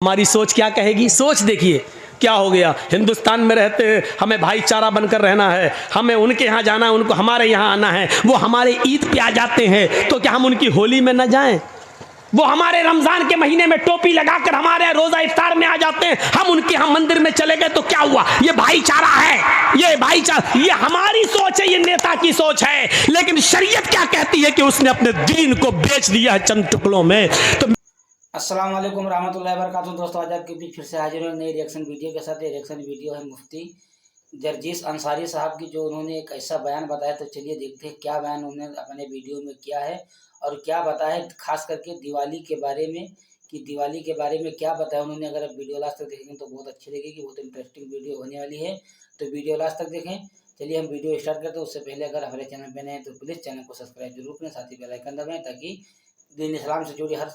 हमारी सोच क्या कहेगी। सोच देखिए क्या हो गया। हिंदुस्तान में रहते हमें भाईचारा बनकर रहना है, हमें उनके यहाँ जाना है, उनको हमारे यहाँ आना है। वो हमारे ईद पे आ जाते हैं तो क्या हम उनकी होली में न जाएं? वो हमारे रमजान के महीने में टोपी लगाकर हमारे रोजा इफ्तार में आ जाते हैं, हम उनके यहाँ मंदिर में चले गए तो क्या हुआ? ये भाईचारा है, ये भाईचारा, ये हमारी सोच है, ये नेता की सोच है। लेकिन शरीयत क्या कहती है कि उसने अपने दीन को बेच दिया है चंद टुकड़ों में। तो अस्सलाम वालेकुम रहमतुल्लाहि व बरकातुहू। दोस्तों, आज आपके बीच फिर से हाजिर हूं नई रिएक्शन वीडियो के साथ। ये रिएक्शन वीडियो है मुफ्ती जर्जीस अंसारी साहब की, जो उन्होंने एक ऐसा बयान बताया। तो चलिए देखते हैं क्या बयान उन्होंने अपने वीडियो में किया है और क्या बताया है, खास करके दिवाली के बारे में, कि दिवाली के बारे में क्या बताया उन्होंने। अगर आप वीडियो लास्ट तक देखेंगे तो बहुत अच्छी लगेगी, बहुत इंटरेस्टिंग वीडियो होने वाली है। तो वीडियो लास्ट तक देखें। चलिए हम वीडियो स्टार्ट करते हैं। उससे पहले अगर हमारे चैनल पर नए हैं तो प्लीज़ चैनल को सब्सक्राइब जरूर करें, साथ ही बेल आइकन दबाएं ताकि दीन इस्लाम से जुड़ी हर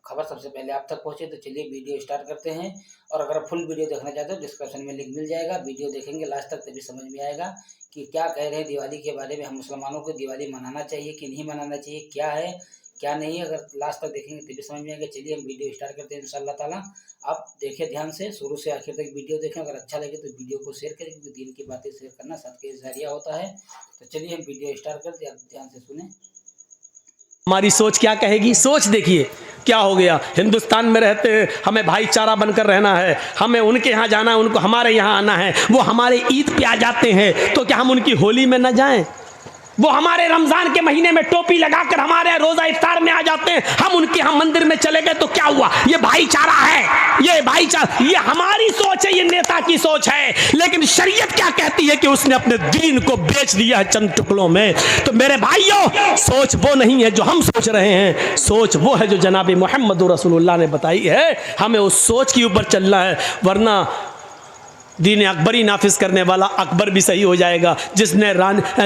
खबर सबसे पहले आप तक पहुंचे। तो चलिए वीडियो स्टार्ट करते हैं। और अगर फुल वीडियो देखना चाहते हो डिस्क्रिप्शन में लिंक मिल जाएगा, वीडियो देखेंगे लास्ट तक तभी समझ में आएगा कि क्या कह रहे हैं दिवाली के बारे में। हम मुसलमानों को दिवाली मनाना चाहिए कि नहीं मनाना चाहिए, क्या है क्या नहीं, अगर लास्ट तक देखेंगे तभी समझ में आएगा। चलिए हम वीडियो स्टार्ट करते हैं इंशाअल्लाह ताला। आप देखिए ध्यान से, शुरू से आखिर तक वीडियो देखें। अगर अच्छा लगे तो वीडियो को शेयर करें, क्योंकि दीन की बातें शेयर करना सबके जरिया होता है। तो चलिए हम वीडियो स्टार्ट करते हैं, आप ध्यान से सुने। हमारी सोच क्या कहेगी। सोच देखिए क्या हो गया। हिंदुस्तान में रहते हमें भाईचारा बनकर रहना है, हमें उनके यहाँ जाना है, उनको हमारे यहाँ आना है। वो हमारे ईद पे आ जाते हैं तो क्या हम उनकी होली में न जाएं? वो हमारे रमजान के महीने में टोपी लगाकर हमारे रोजा इफ्तार में आ जाते हैं, हम उनके यहाँ मंदिर में चले गए तो क्या हुआ? ये भाईचारा है, ये भाईचारा, ये हमारी सोच है, ये नेता की सोच है। लेकिन शरीयत क्या कहती है कि उसने अपने दीन को बेच दिया है चंद टुकड़ों में। तो मेरे भाइयों, सोच वो नहीं है जो हम सोच रहे हैं, सोच वो है जो जनाब मोहम्मद रसूलुल्लाह ने बताई है। हमें उस सोच के ऊपर चलना है, वरना दीन अकबरी नाफिज करने वाला अकबर भी सही हो जाएगा, जिसने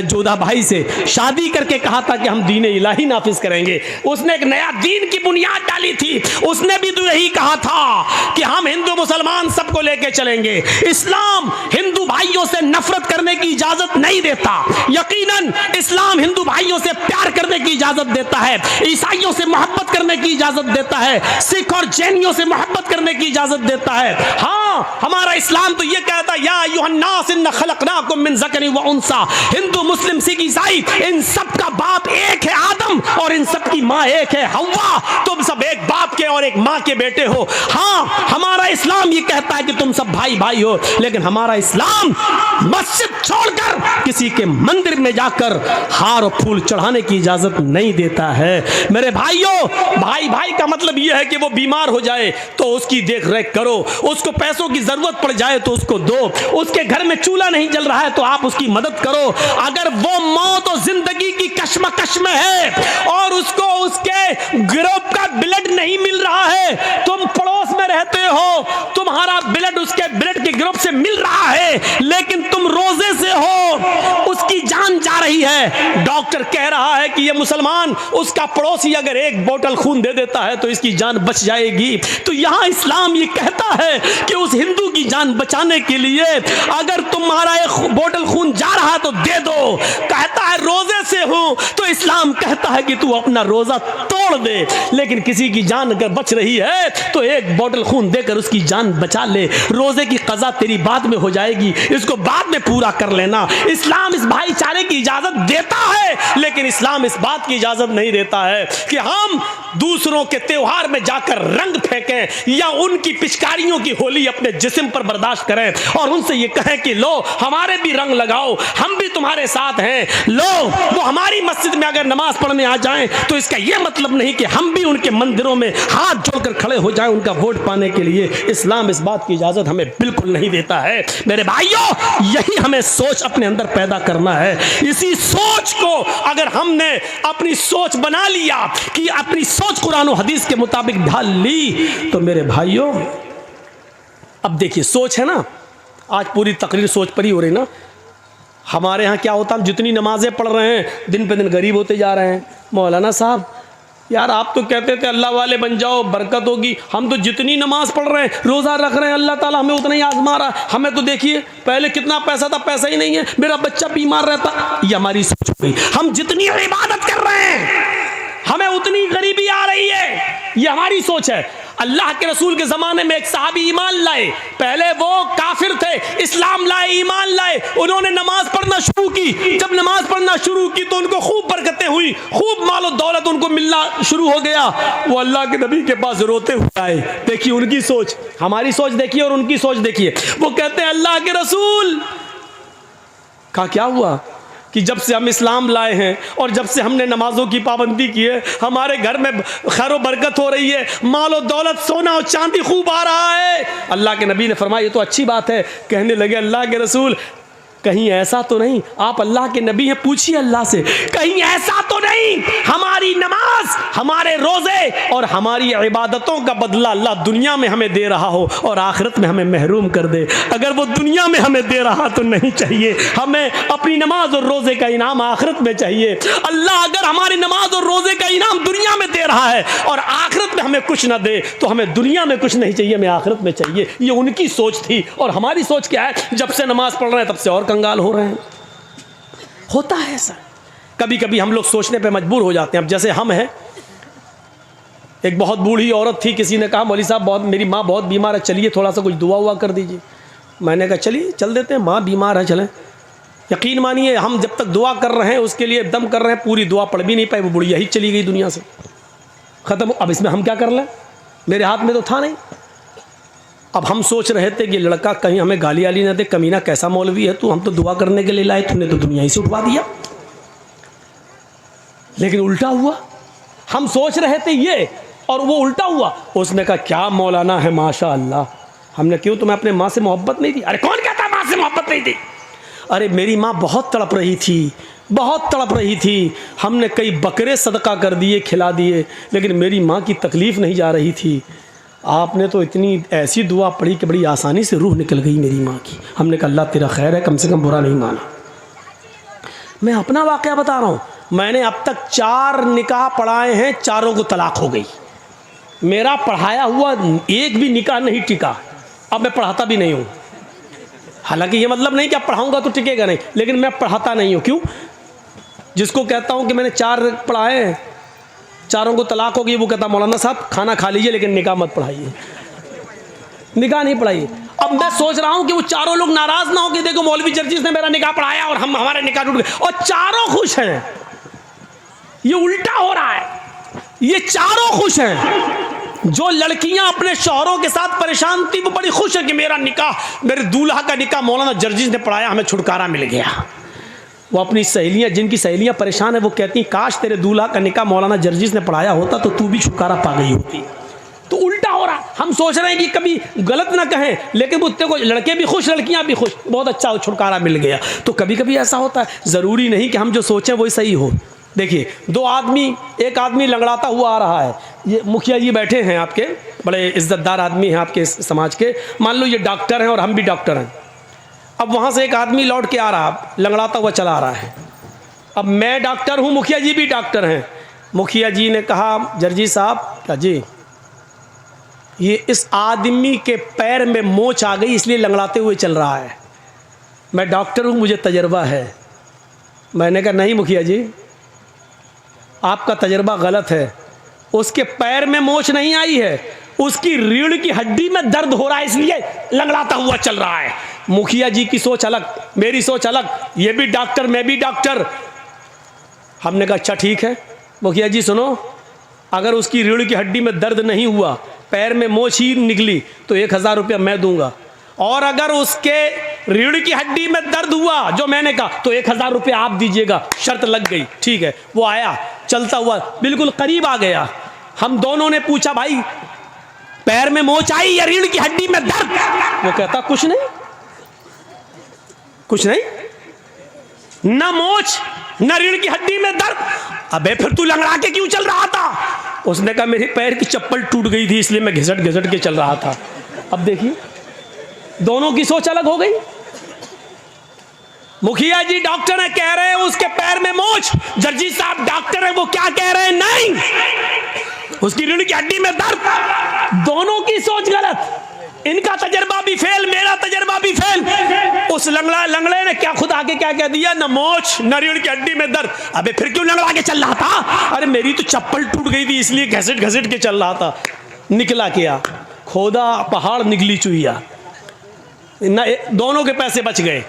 जोधा भाई से शादी करके कहा था कि हम दीन इलाही नाफिज करेंगे। उसने एक नया दीन की बुनियाद डाली थी। उसने भी तो यही कहा था कि हम हिंदू मुसलमान सबको लेके चलेंगे। इस्लाम हिंदू भाइयों से नफरत करने की इजाजत नहीं देता। यकीनन इस्लाम हिंदू भाइयों से प्यार करने की इजाजत देता है, ईसाइयों से मोहब्बत करने की इजाजत देता है, सिख और जैनियों से मोहब्बत करने की इजाजत देता है। हाँ, हमारा इस्लाम तो ये कहता है, या अय्युहन्नास इन्ना खलकनाकुम मिन ज़करिन व उन्सा। हिंदू मुस्लिम सिख ईसाई इन सब का बाप एक है आदम, और इन सब की माँ एक है हव्वा। तुम सब एक बाप के और एक माँ के बेटे हो। हाँ, हमारा इस्लाम ये कहता है कि तुम सब भाई भाई हो। लेकिन हमारा इस्लाम मस्जिद छोड़कर किसी के मंदिर में जाकर हार और फूल चढ़ाने की इजाजत नहीं देता है। मेरे भाइयों, भाई भाई का मतलब यह है कि वो बीमार हो जाए तो उसकी देख रेख करो, उसको पैसों की जरूरत पड़ जाए तो उसको दो, उसके घर में चूल्हा नहीं जल रहा है तो आप उसकी मदद करो। अगर वो मौत और जिंदगी की कश्मकश में है और उसको उसके ग्रुप का ब्लड नहीं मिल रहा है, तुम पड़ोस में रहते हो, तुम्हारा ब्लड उसके ब्लड के ग्रुप से मिल रहा है, लेकिन तुम रोजे से हो, उसकी जान जा रही है। डॉक्टर कह रहा है कि ये मुसलमान, उसका पड़ोसी अगर एक बोतल खून दे देता है तो इसकी जान बच जाएगी। तो यहां इस्लाम ये कहता है कि उस हिंदू की जान बचाने के लिए अगर तुम्हारा एक बोतल खून जा रहा तो दे दो। कहता है रोजे से हो तो इस्लाम कहता है कि तू अपना रोजा तोड़ दे। लेकिन किसी की जान अगर बच रही है तो एक बोतल खून देकर उसकी जान बचा ले, रोजे की कज़ा तेरी बाद में हो जाएगी, इसको बाद में पूरा कर लेना। इस्लाम इस भाईचारे की इजाजत देता है, लेकिन इस्लाम इस बात की इजाजत नहीं देता है कि हम दूसरों के त्योहार में जाकर रंग फेंकें या उनकी पिचकारियों की होली अपने जिस्म पर बर्दाश्त करें और उनसे ये कहें कि लो हमारे भी रंग लगाओ, हम भी तुम्हारे साथ हैं। लो, वो हमारी मस्जिद में अगर नमाज पढ़ने आ जाएं तो इसका यह मतलब नहीं कि हम भी उनके मंदिरों में हाथ जोड़कर खड़े हो जाएं उनका वोट पाने के लिए। इस्लाम इस बात की इजाजत हमें बिल्कुल नहीं देता है। मेरे भाइयों, यही हमें सोच अपने अंदर पैदा करना है। इसी सोच को अगर हमने अपनी सोच बना लिया कि अपनी सोच कुरान और हदीस के मुताबिक ढाल ली, तो मेरे भाइयों, अब देखिए सोच है ना, आज पूरी तकरीर सोच पर ही हो रही ना। हमारे यहाँ क्या होता, हम जितनी नमाजें पढ़ रहे हैं दिन पे दिन गरीब होते जा रहे हैं। मौलाना साहब, यार आप तो कहते थे अल्लाह वाले बन जाओ, बरकत होगी। हम तो जितनी नमाज पढ़ रहे हैं, रोज़ा रख रहे हैं, अल्लाह ताला हमें उतना ही आजमा रहा है। हमें तो देखिए पहले कितना पैसा था, पैसा ही नहीं है, मेरा बच्चा बीमार रहता। ये हमारी सोच हो गई। हम जितनी इबादत कर रहे हैं हमें उतनी गरीबी आ रही है, ये हमारी सोच है। अल्लाह के रसूल के ज़माने में एक सहाबी ईमान लाए, पहले वो काफिर थे, इस्लाम लाए, ईमान लाए, उन्होंने नमाज पढ़ना शुरू की। जब नमाज पढ़ना शुरू की तो उनको खूब बरकतें हुई, खूब मालो दौलत उनको मिलना शुरू हो गया। वो अल्लाह के नबी के पास रोते हुए आए। देखिए उनकी सोच, हमारी सोच देखिए और उनकी सोच देखिए। वो कहते हैं अल्लाह के रसूल, कहा क्या हुआ कि जब से हम इस्लाम लाए हैं और जब से हमने नमाजों की पाबंदी की है, हमारे घर में खैर बरकत हो रही है, माल और दौलत, सोना और चांदी खूब आ रहा है। अल्लाह के नबी ने फरमाया ये तो अच्छी बात है। कहने लगे अल्लाह के रसूल, कहीं ऐसा तो नहीं, आप अल्लाह के नबी हैं, पूछिए अल्लाह से, कहीं ऐसा तो नहीं हमारी नमाज, हमारे रोजे और हमारी इबादतों का बदला अल्लाह दुनिया में हमें दे रहा हो और आखिरत में हमें महरूम कर दे? अगर वो दुनिया में हमें दे रहा तो नहीं चाहिए, हमें अपनी नमाज और रोजे का इनाम आखिरत में चाहिए। अल्लाह अगर हमारी नमाज और रोजे का इनाम दुनिया में दे रहा है और आखिरत में हमें कुछ ना दे तो हमें दुनिया में कुछ नहीं चाहिए, हमें आखिरत में चाहिए। ये उनकी सोच थी। और हमारी सोच क्या है? जब से नमाज पढ़ रहे हैं तब से और कंगाल हो रहे हैं। होता है ऐसा, कभी कभी हम लोग सोचने पे मजबूर हो जाते हैं। अब जैसे हम हैं, एक बहुत बूढ़ी औरत थी, किसी ने कहा मौलवी साहब बहुत, मेरी माँ बहुत बीमार है, चलिए थोड़ा सा कुछ दुआ हुआ कर दीजिए। मैंने कहा चलिए चल देते हैं, माँ बीमार है चलें। यकीन मानिए हम जब तक दुआ कर रहे हैं उसके लिए दम कर रहे हैं, पूरी दुआ पढ़ भी नहीं पाई, वो बुढ़िया ही चली गई दुनिया से, ख़त्म। अब इसमें हम क्या कर लें? मेरे हाथ में तो था नहीं। अब हम सोच रहे थे कि लड़का कहीं हमें गाली वाली ना दे, कमीना कैसा मौलवी है तू, हम तो दुआ करने के लिए लाए, तूने तो दुनिया ही से उठवा दिया। लेकिन उल्टा हुआ, हम सोच रहे थे ये और वो उल्टा हुआ। उसने कहा क्या मौलाना है माशा अल्लाह। हमने क्यों, तुम्हें अपने माँ से मोहब्बत नहीं थी? अरे कौन कहता माँ से मोहब्बत नहीं थी? अरे मेरी माँ बहुत तड़प रही थी, बहुत तड़प रही थी, हमने कई बकरे सदका कर दिए, खिला दिए, लेकिन मेरी माँ की तकलीफ़ नहीं जा रही थी। आपने तो इतनी ऐसी दुआ पढ़ी कि बड़ी आसानी से रूह निकल गई मेरी माँ की। हमने कहा अल्लाह तेरा खैर है, कम से कम बुरा नहीं माना। मैं अपना वाक़या बता रहा हूँ, मैंने अब तक 4 निकाह पढ़ाए हैं, चारों को तलाक हो गई। मेरा पढ़ाया हुआ एक भी निकाह नहीं टिका, अब मैं पढ़ाता भी नहीं हूँ। हालांकि ये मतलब नहीं कि अब पढ़ाऊँगा तो टिकेगा नहीं, लेकिन मैं पढ़ाता नहीं हूँ। क्यों? जिसको कहता हूँ कि मैंने 4 पढ़ाए हैं, चारों को तलाक हो गई, वो कहता मौलाना साहब खाना खा लीजिए लेकिन निकाह मत पढ़ाइए, निकाह नहीं पढ़ाइए। अब मैं सोच रहा हूँ कि वो चारों लोग नाराज़ ना हो कि देखो मौलवी जर्जीस ने मेरा निकाह पढ़ाया और हमारे निकाह टूट गए, और चारों खुश हैं। ये उल्टा हो रहा है, ये चारों खुश हैं। जो लड़कियां अपने शौहरों के साथ परेशान थी वो बड़ी खुश है कि मेरा निकाह, मेरे दूल्हा का निकाह मौलाना जर्जीस ने पढ़ाया, हमें छुटकारा मिल गया। वो अपनी सहेलियां, जिनकी सहेलियां परेशान है, वो कहती हैं काश तेरे दूल्हा का निकाह मौलाना जर्जीस ने पढ़ाया होता तो तू भी छुटकारा पा गई होती। तो उल्टा हो रहा, हम सोच रहे हैं कि कभी गलत ना कहें, लेकिन मुझसे को लड़के भी खुश, लड़कियां भी खुश, बहुत अच्छा छुटकारा मिल गया। तो कभी कभी ऐसा होता है, ज़रूरी नहीं कि हम जो सोचें वही सही हो। देखिए एक आदमी लंगड़ाता हुआ आ रहा है, ये मुखिया जी बैठे हैं आपके, बड़े इज्जतदार आदमी हैं आपके समाज के, मान लो ये डॉक्टर हैं और हम भी डॉक्टर हैं। अब वहाँ से एक आदमी लौट के आ रहा, लंगड़ाता हुआ चला आ रहा है। अब मैं डॉक्टर हूँ, मुखिया जी भी डॉक्टर हैं। मुखिया जी ने कहा जर्जी साहब, क्या जी, ये इस आदमी के पैर में मोच आ गई इसलिए लंगड़ाते हुए चल रहा है। मैं डॉक्टर हूँ, मुझे तजर्बा है। मैंने कहा नहीं मुखिया जी, आपका तजर्बा गलत है। उसके पैर में मोच नहीं आई है, उसकी रीढ़ की हड्डी में दर्द हो रहा है इसलिए लंगड़ाता हुआ चल रहा है। मुखिया जी की सोच अलग, मेरी सोच अलग, ये भी डॉक्टर मैं भी डॉक्टर। हमने कहा अच्छा ठीक है मुखिया जी सुनो, अगर उसकी रीढ़ की हड्डी में दर्द नहीं हुआ, पैर में मोच ही निकली तो 1000 रुपया मैं दूंगा, और अगर उसके रीढ़ की हड्डी में दर्द हुआ जो मैंने कहा तो 1000 रुपया आप दीजिएगा। शर्त लग गई। ठीक है, वो आया चलता हुआ बिल्कुल करीब आ गया। हम दोनों ने पूछा भाई पैर में मोच आई या रीढ़ की हड्डी में दर्द? वो कहता कुछ नहीं, कुछ नहीं, ना मोच ना रीढ़ की हड्डी में दर्द। अबे फिर तू लंगड़ा के क्यों चल रहा था? उसने कहा मेरे पैर की चप्पल टूट गई थी इसलिए मैं घिसट घिसट के चल रहा था। अब देखिए दोनों की सोच अलग हो गई। मुखिया जी डॉक्टर है, कह रहे हैं उसके पैर में मोच, जर्जी साहब डॉक्टर है, वो क्या कह रहे हैं, नहीं उसकी रीढ़ की हड्डी में दर्द। दोनों की सोच गलत, इनका तजर्बा भी फेल, मेरा तजर्बा भी फेल। उस लंगड़े ने क्या खुद आके क्या कह दिया, न मोच न रीढ़ की हड्डी में दर्द। अबे फिर क्यों लंगड़ा के चल रहा था? अरे मेरी तो चप्पल टूट गई थी इसलिए घसीट घसीट के चल रहा था। निकला क्या? खोदा पहाड़ निकली चुहिया ना, दोनों के पैसे बच गए।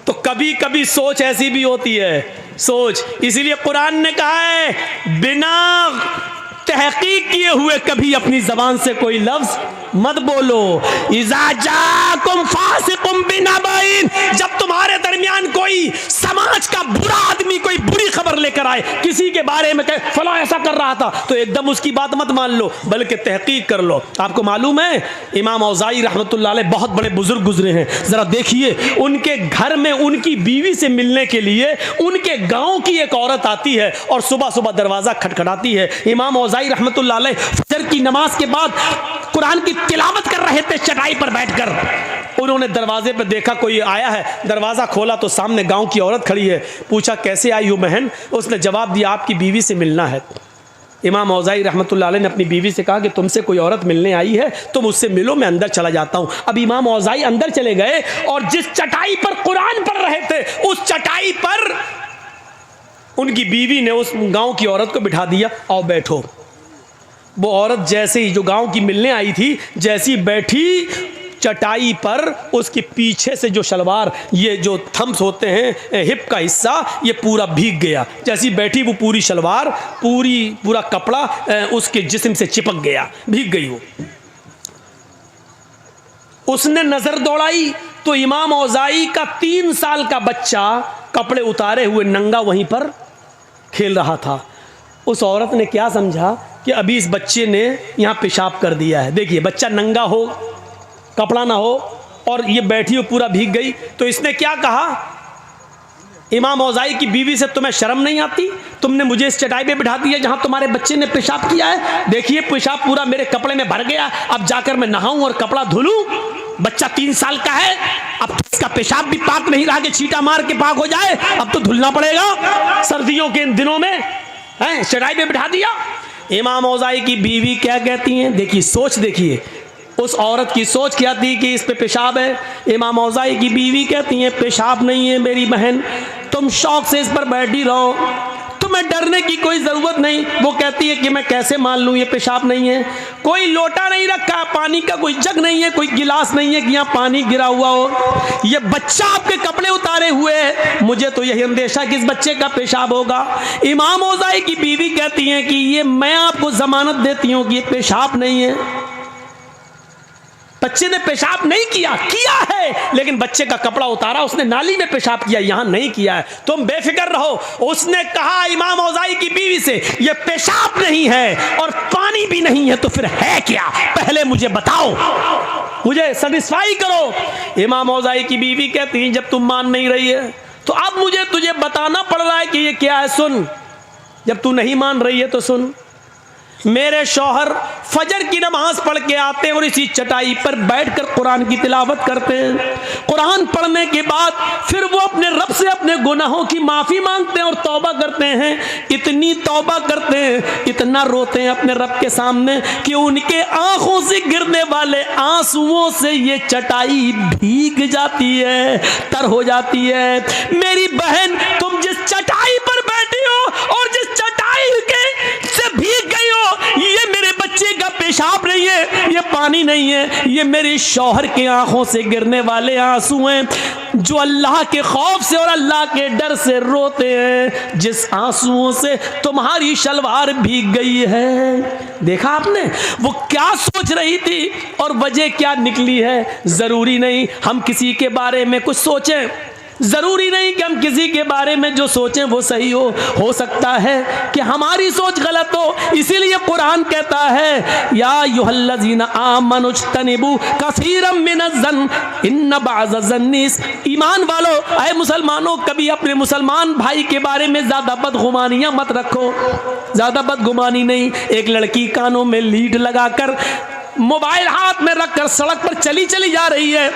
तो कभी कभी सोच ऐसी भी होती है, सोच। इसीलिए कुरान ने कहा है बिना तहकीक किए हुए कभी अपनी जबान से कोई लफ्ज मत बोलो। इज़ा जाकुम फासिकुम बिनबाइन, जब तुम्हारे दरमियान कोई समाज का बुरा आदमी कोई बुरी खबर लेकर आए, किसी के बारे में कहे फला ऐसा कर रहा था, तो एकदम उसकी बात मत मान लो, बल्कि तहकीक कर लो। आपको मालूम है इमाम औज़ाई रहमतुल्लाह अलैह बहुत बड़े बुजुर्ग गुजरे हैं। जरा देखिए उनके घर में उनकी बीवी से मिलने के लिए उनके गांव की एक औरत आती है और सुबह सुबह दरवाजा खटखटाती है। इमाम औज़ाई रहमतुल्लाह अलैह फजर की नमाज के बाद कुरान की तिलावत कर रहे थे चटाई पर बैठकर। उन्होंने दरवाजे पर देखा कोई आया है, दरवाज़ा खोला तो सामने गांव की औरत खड़ी है। पूछा कैसे आई हो बहन? उसने जवाब दिया आपकी बीवी से मिलना है। इमाम औज़ाई रहमतुल्लाह अलैह ने अपनी बीवी से कहा कि तुमसे कोई औरत मिलने आई है, तुम उससे मिलो, मैं अंदर चला जाता हूँ। अब इमाम औज़ाई अंदर चले गए और जिस चटाई पर कुरान पढ़ रहे थे उस चटाई पर उनकी बीवी ने उस गाँव की औरत को बिठा दिया, आओ बैठो। वो औरत जैसे ही जो गांव की मिलने आई थी जैसी बैठी चटाई पर, उसके पीछे से जो शलवार, ये जो थम्स होते हैं हिप का हिस्सा, ये पूरा भीग गया। जैसी बैठी वो पूरी शलवार पूरा कपड़ा उसके जिस्म से चिपक गया, भीग गई वो। उसने नजर दौड़ाई तो इमाम औज़ाई का 3 साल का बच्चा कपड़े उतारे हुए नंगा वहीं पर खेल रहा था। उस औरत ने क्या समझा कि अभी इस बच्चे ने यहाँ पेशाब कर दिया है। देखिए बच्चा नंगा हो, कपड़ा ना हो और ये बैठी हो पूरा भीग गई, तो इसने क्या कहा इमाम औज़ाई की बीवी से, तुम्हें शर्म नहीं आती? तुमने मुझे इस चटाई पे बिठा दिया जहाँ तुम्हारे बच्चे ने पेशाब किया है। देखिए पेशाब पूरा मेरे कपड़े में भर गया, अब जाकर मैं नहाऊं और कपड़ा धुलूं? बच्चा 3 साल का है, अब इसका पेशाब भी पाक नहीं रहा कि छींटा मार के पाक हो जाए, अब तो धुलना पड़ेगा सर्दियों के इन दिनों में। हैं चटाई पे बिठा दिया। इमाम औज़ाई की बीवी क्या कहती हैं? देखिए सोच, देखिए उस औरत की सोच क्या थी कि इस पे पेशाब है। इमाम औज़ाई की बीवी कहती हैं पेशाब नहीं है मेरी बहन, तुम शौक से इस पर बैठी रहो, तुम्हें डरने की कोई ज़रूरत नहीं। वो कहती है कि मैं कैसे मान लूँ ये पेशाब नहीं है? कोई लोटा नहीं रखा, पानी का कोई जग नहीं है, कोई गिलास नहीं है कि यहाँ पानी गिरा हुआ हो। ये बच्चा आपके कपड़े उतारे हुए है, मुझे तो यही अंदेशा कि इस बच्चे का पेशाब होगा। इमाम औज़ाई की बीवी कहती हैं कि ये मैं आपको ज़मानत देती हूँ कि ये पेशाब नहीं है, बच्चे ने पेशाब नहीं किया है, लेकिन बच्चे का कपड़ा उतारा, उसने नाली में पेशाब किया, यहां नहीं किया है, तुम बेफिक्र रहो। उसने कहा इमाम औज़ाई की बीवी से ये पेशाब नहीं है और पानी भी नहीं है, तो फिर है क्या? पहले मुझे बताओ, मुझे सेटिस्फाई करो। इमाम औज़ाई की बीवी कहती है जब तुम मान नहीं रही है तो अब मुझे तुझे बताना पड़ रहा है कि ये क्या है। सुन, जब तू नहीं मान रही है तो सुन। मेरे शौहर फजर की नमाज पढ़ के आते हैं और इसी चटाई पर बैठकर कुरान की तिलावत करते हैं। कुरान पढ़ने के बाद फिर वो अपने रब से अपने गुनाहों की माफ़ी मांगते हैं और तौबा करते हैं। इतनी तौबा करते हैं, इतना रोते हैं अपने रब के सामने कि उनके आंखों से गिरने वाले आंसुओं से ये चटाई भीग जाती है, तर हो जाती है। मेरी बहन, तुम जिस चटाई पर बैठी हो और जिस चटाई के से भीग गई हो, ये मेरे बच्चे का पेशाब नहीं है, ये पानी नहीं है, ये मेरे शौहर के आंखों से गिरने वाले आंसू हैं जो अल्लाह के खौफ से और अल्लाह के डर से रोते हैं, जिस आंसुओं से तुम्हारी शलवार भीग गई है। देखा आपने वो क्या सोच रही थी और वजह क्या निकली है। जरूरी नहीं हम किसी के बारे में कुछ सोचें, ज़रूरी नहीं कि हम किसी के बारे में जो सोचें वो सही हो सकता है कि हमारी सोच गलत हो। इसीलिए कुरान कहता है या अय्युहल्लज़ीना आमनु इज्तनिबू कसीरम मिनज़्ज़न इन्न बअज़-ज़न्नि, ईमान वालों, ऐ मुसलमानों, कभी अपने मुसलमान भाई के बारे में ज़्यादा बदगुमानियाँ मत रखो। ज़्यादा बदगुमानी नहीं। एक लड़की कानों में लीड लगाकर मोबाइल हाथ में रखकर सड़क पर चली जा रही है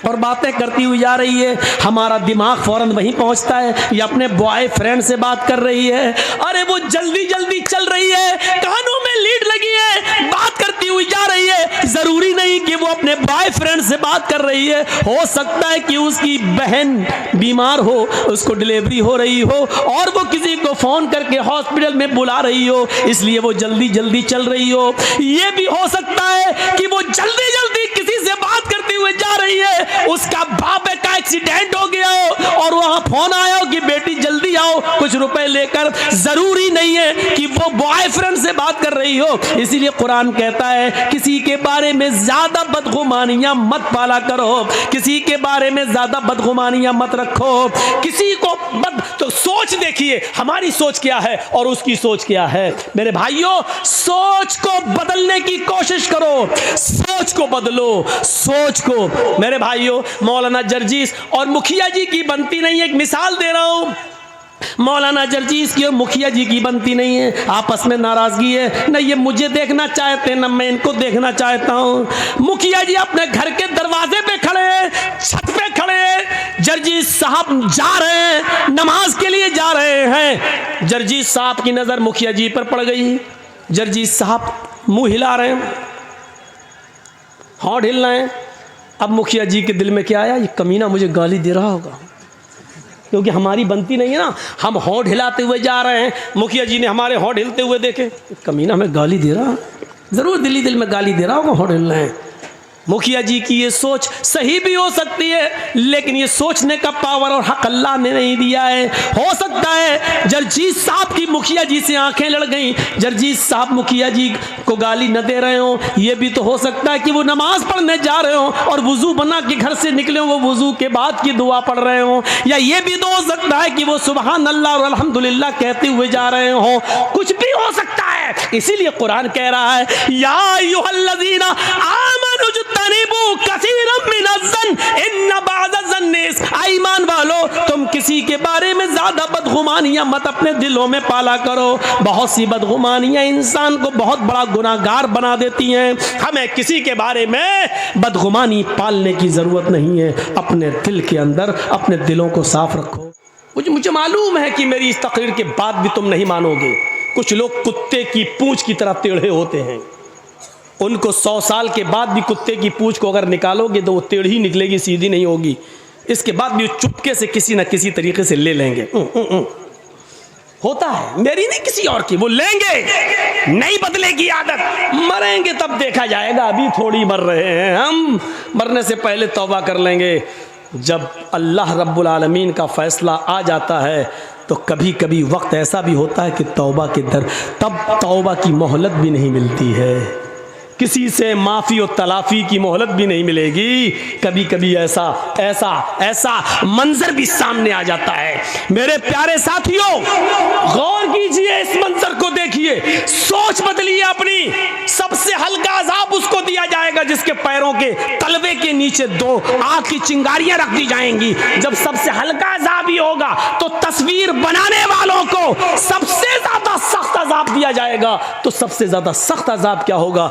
और बातें करती हुई जा रही है, हमारा दिमाग फौरन वहीं पहुंचता है। ये अपने बॉयफ्रेंड से बात कर रही है, अरे वो जल्दी चल रही है, कानों में लीड लगी है, बात करती हुई जा रही है, जरूरी नहीं कि वो अपने बॉयफ्रेंड से बात कर रही है, हो सकता है कि उसकी बहन बीमार हो, उसको डिलीवरी हो रही हो और वो किसी को फोन करके हॉस्पिटल में बुला रही हो, इसलिए वो जल्दी जल्दी चल रही हो। ये भी हो सकता है कि वो जल्दी जल्दी किसी से बात करते हुए जा रही है, उसका बाप का एक्सीडेंट हो गया हो और वहां फोन आया हो कि बेटी जल्दी आओ कुछ रुपए लेकर। जरूरी नहीं है कि वो बॉयफ्रेंड से बात कर रही हो। इसीलिए कुरान कहता है किसी के बारे में ज्यादा बदगुमानियां मत पाला करो, किसी के बारे में ज्यादा बदगुमानियां मत रखो, किसी को तो सोच देखिए हमारी सोच क्या है और उसकी सोच क्या है। मेरे भाइयों, सोच को बदलने की कोशिश करो, सोच को बदलो, सोच को। मेरे भाइयों, मौलाना जर्जीस और मुखिया जी की बनती नहीं है। एक मिसाल दे रहा हूं, मौलाना जर्जीस की और मुखिया जी की बनती नहीं है, आपस में नाराजगी है। न ये मुझे देखना चाहते न मैं इनको देखना चाहता हूं। मुखिया जी अपने घर के दरवाजे पे खड़े हैं, छत पे खड़े हैं, जर्जीस साहब जा रहे हैं, नमाज के लिए जा रहे हैं। जर्जीस साहब की नजर मुखिया जी पर पड़ गई। जर्जीस साहब मुंह हिला रहे हैं, होंठ हिल रहे हैं। अब मुखिया जी के दिल में क्या आया, ये कमीना मुझे गाली दे रहा होगा, क्योंकि हमारी बनती नहीं है ना। हम होंठ हिलाते हुए जा रहे हैं, मुखिया जी ने हमारे होंठ हिलते हुए देखे, कमीना में गाली दे रहा, जरूर दिल में गाली दे रहा होगा, होंठ हिल रहे हैं। मुखिया जी की ये सोच सही भी हो सकती है, लेकिन ये सोचने का पावर और हक अल्लाह ने नहीं दिया है। हो सकता है जर्जीस साहब की मुखिया जी से आंखें लड़ गईं, जर्जीस साहब मुखिया जी को गाली न दे रहे हो। ये भी तो हो सकता है कि वो नमाज पढ़ने जा रहे हो और वुजू बना के घर से निकले हो, वो वुजू के बाद की दुआ पढ़ रहे हो। या ये भी तो हो सकता है कि वो सुबहान अल्लाह और अल्हम्दुलिल्लाह कहते हुए जा रहे हो, कुछ भी हो सकता है। इसीलिए कुरान कह रहा है, या अय्युहल्लज़ीना आमनू जुतनिबू कसीरम मिनज़्ज़न इन्न बअज़-ज़न्नि ईमान वालो, तुम किसी के बारे में ज्यादा बदगुमानियां मत अपने दिलों में पाला करो। बहुत सी बदगुमानियां इंसान को बहुत बड़ा गुनाहगार बना देती हैं। हमें किसी के बारे में बदगुमानी पालने की जरूरत नहीं है। अपने दिल के अंदर अपने दिलों को साफ रखो। मुझे मालूम है कि मेरी इस तकरीर के बाद भी तुम नहीं मानोगे। कुछ लोग कुत्ते की पूंछ की तरह टेढ़े होते हैं, उनको 100 साल के बाद भी कुत्ते की पूंछ को अगर निकालोगे तो वो टेढ़ी निकलेगी, सीधी नहीं होगी। इसके बाद भी चुपके से किसी ना किसी तरीके से ले लेंगे। होता है, मेरी नहीं किसी और की, वो लेंगे, नहीं बदलेगी आदत। मरेंगे तब देखा जाएगा, अभी थोड़ी मर रहे हैं हम, मरने से पहले तौबा कर लेंगे। जब अल्लाह रब्बुल आलमीन का फैसला आ जाता है तो कभी कभी वक्त ऐसा भी होता है कि तौबा के दर तब तौबा की मोहलत भी नहीं मिलती है, किसी से माफ़ी और तलाफ़ी की मोहलत भी नहीं मिलेगी। कभी कभी ऐसा ऐसा ऐसा मंजर भी सामने आ जाता है। मेरे प्यारे साथियों, गौर कीजिए, इस मंजर को देखिए, सोच बदलिए अपनी। सबसे हल्का अजाब उसको दिया जाएगा जिसके पैरों के तलवे के नीचे 2 आग की चिंगारियां रख दी जाएंगी। जब सबसे हल्का अजाब ही होगा तो तस्वीर बनाने वालों को सबसे ज्यादा सख्त अजाब दिया जाएगा। तो सबसे ज्यादा सख्त अजाब क्या होगा?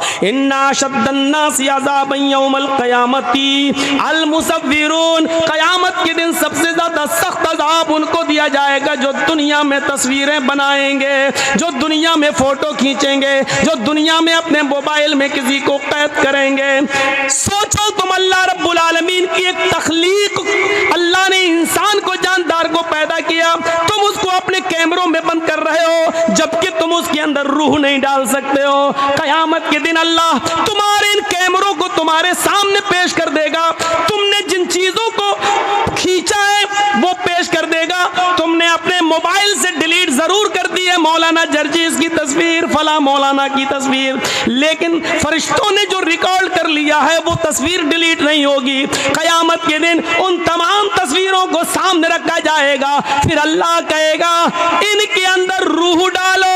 क़यामत के दिन सबसे ज्यादा सख्त अज़ाब उनको दिया जाएगा जो दुनिया में तस्वीरें बनाएंगे, जो दुनिया में फोटो खींचेंगे, जो दुनिया में अपने मोबाइल में किसी को कैद करेंगे। सोचो, तुम अल्लाह रब्बुल आलमीन की एक तख्लीक, अल्लाह ने इंसान को, जानदार को पैदा किया, तुम उसको अपने कैमरों में बंद कर रहे हो, जबकि तुम उसके अंदर रूह नहीं डाल सकते हो। क़यामत के दिन अल्लाह तुम्हारे इन कैमरों को तुम्हारे सामने पेश कर देगा। तुमने जिन चीजों को खींचा है वो पेश कर देगा। तुमने अपने मोबाइल से डिलीट जरूर कर दी है मौलाना जर्जीस की तस्वीर, फला मौलाना की तस्वीर, लेकिन फरिश्तों ने जो रिकॉर्ड कर लिया है वो तस्वीर डिलीट नहीं होगी। क़यामत के दिन उन तमाम तस्वीरों को सामने रखा जाएगा। फिर अल्लाह कहेगा, इनके अंदर रूह डालो,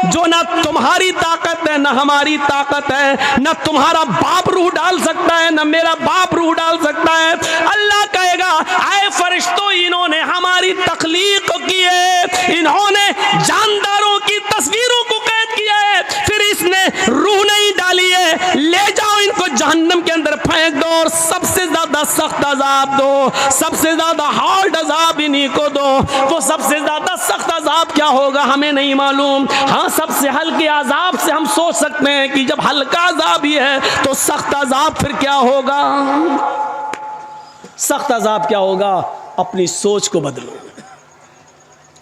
जो ना तुम्हारी ताकत है ना हमारी ताकत है, ना तुम्हारा बाप रूह डाल सकता है ना मेरा बाप रूह डाल सकता है। अल्लाह कहेगा, आए फरिश्तों, इन्होंने हमारी तख्लीक की है, इन्होंने जानदारों की तस्वीरों को कैद किया है, फिर इसने रूह नहीं डाली लिए, ले जाओ इनको जहन्नम के अंदर फेंक दो और सबसे ज्यादा सख्त अजाब दो, सबसे ज्यादा हार्ड अजाब इन्हीं को दो। वो सबसे ज्यादा सख्त अजाब क्या होगा हमें नहीं मालूम। हाँ, सबसे हल्के अजाब से हम सोच सकते हैं कि जब हल्का अजाब ही है तो सख्त अजाब फिर क्या होगा। सख्त अजाब क्या होगा? अपनी सोच को बदलो।